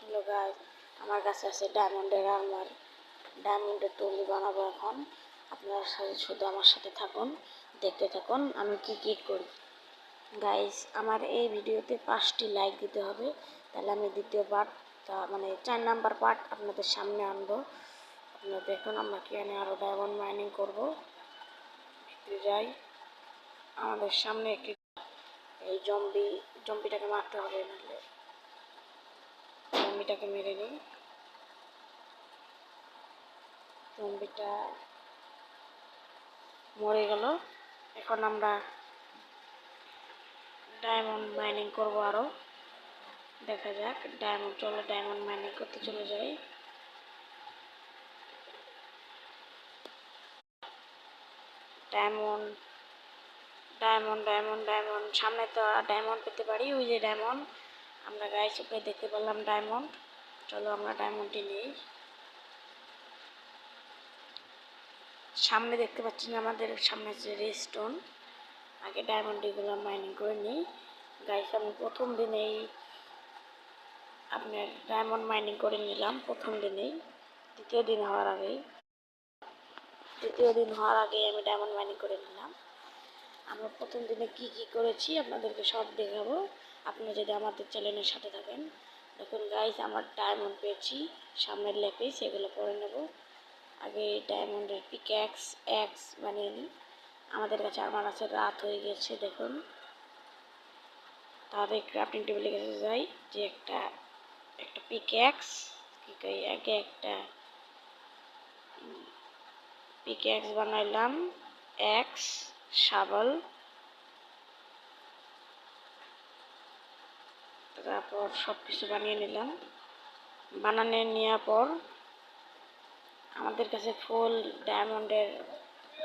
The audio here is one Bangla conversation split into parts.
হ্যালো গাইস, আমার কাছে আছে ডায়মন্ডের আর্মার, ডায়মন্ডের টলি বানাবো এখন। আপনারা শুধু আমার সাথে থাকুন, দেখতে থাকুন আমি কি করি। গাইস, আমার এই ভিডিওতে 5টি লাইক দিতে হবে, তাহলে আমি দ্বিতীয় পার্ট মানে 4 নাম্বার পার্ট আপনাদের সামনে আনবো। আপনারা দেখুন আমরা এখানে আরও ডায়মন্ড মাইনিং করবো। ভিতরে যাই, আমাদের সামনে একটি এই জম্বিটাকে মারতে হবে, নাহলে জম্বিটাকে মেরে নিই। জম্বিটা মরে গেল। এখন আমরা ডায়মন্ড মাইনিং করব আরো, দেখা যাক। ডায়মন্ড মাইনিং করতে চলে যাই। ডায়মন্ড ডায়মন্ড ডায়মন্ড ডায়মন্ড সামনে তো ডায়মন্ড পেতে পারি, ওই যে ডায়মন্ড আমরা গাইস উপরে দেখতে পেলাম ডায়মন্ড। চলো আমরা ডায়মন্ডটি নিই। সামনে দেখতে পাচ্ছি না, আমাদের সামনে যে রেস্টোন। আগে ডায়মন্ডগুলো মাইনিং করে নিই গাইস। আমি প্রথম দিনেই আপনার ডায়মন্ড মাইনিং করে নিলাম, প্রথম দিনেই। দ্বিতীয় দিন হওয়ার আগেই আমি ডায়মন্ড মাইনিং করে নিলাম। আমরা প্রথম দিনে কি করেছি আপনাদেরকে সব দেখাবো, আপনারা যদি আমাদের চ্যানেলের সাথে থাকেন। দেখুন গাইস, আমার ডায়মন্ড পেয়েছি, সামনের লেপে সেগুলো পরে নেব। আগে ডায়মন্ডের পিক্যাক্স বানিয়ে নিই। আমাদের কাছে আমার আছে, রাত হয়ে গেছে দেখুন। তাদের ক্রাফটিং টেবিলে কাছে যাই, যে একটা পিক্যাক্স আগে একটা পিক্যাক্স বানাইলাম, এক্স শাবল, তারপর সব কিছু বানিয়ে নিলাম। বানানো নেওয়ার পর আমাদের কাছে ফুল ডায়মন্ডের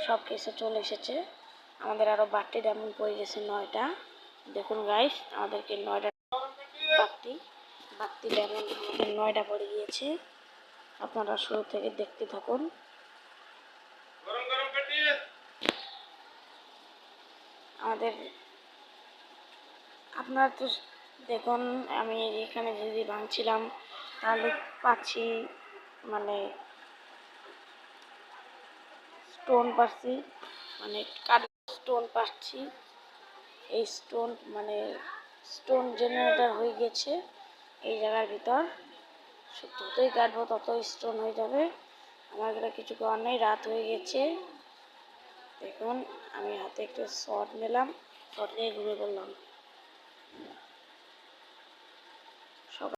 সব কিছু চলে এসেছে। আমাদের আরও বাড়তি ডায়মন্ড পড়ে গেছে 9টা। দেখুন গাইস, আমাদেরকে 9টা বাড়তি ডায়মন্ড আমাদের 9টা পড়ে গিয়েছে। আপনারা শুরু থেকে দেখতে থাকুন। আপনারা তো দেখুন, আমি এখানে যদি ভাঙছিলাম তাহলে পাচ্ছি মানে স্টোন পাচ্ছি, মানে স্টোন পাচ্ছি। এই স্টোন জেনারেটর হয়ে গেছে এই জায়গার ভিতর। যতই কাটবো ততই স্টোন হয়ে যাবে। আমার এখানে কিছু করার নেই, রাত হয়ে গেছে। দেখুন আমি হাতে একটা শর্ট নিলাম, শর্ট নিয়ে ঘুরে পড়লাম।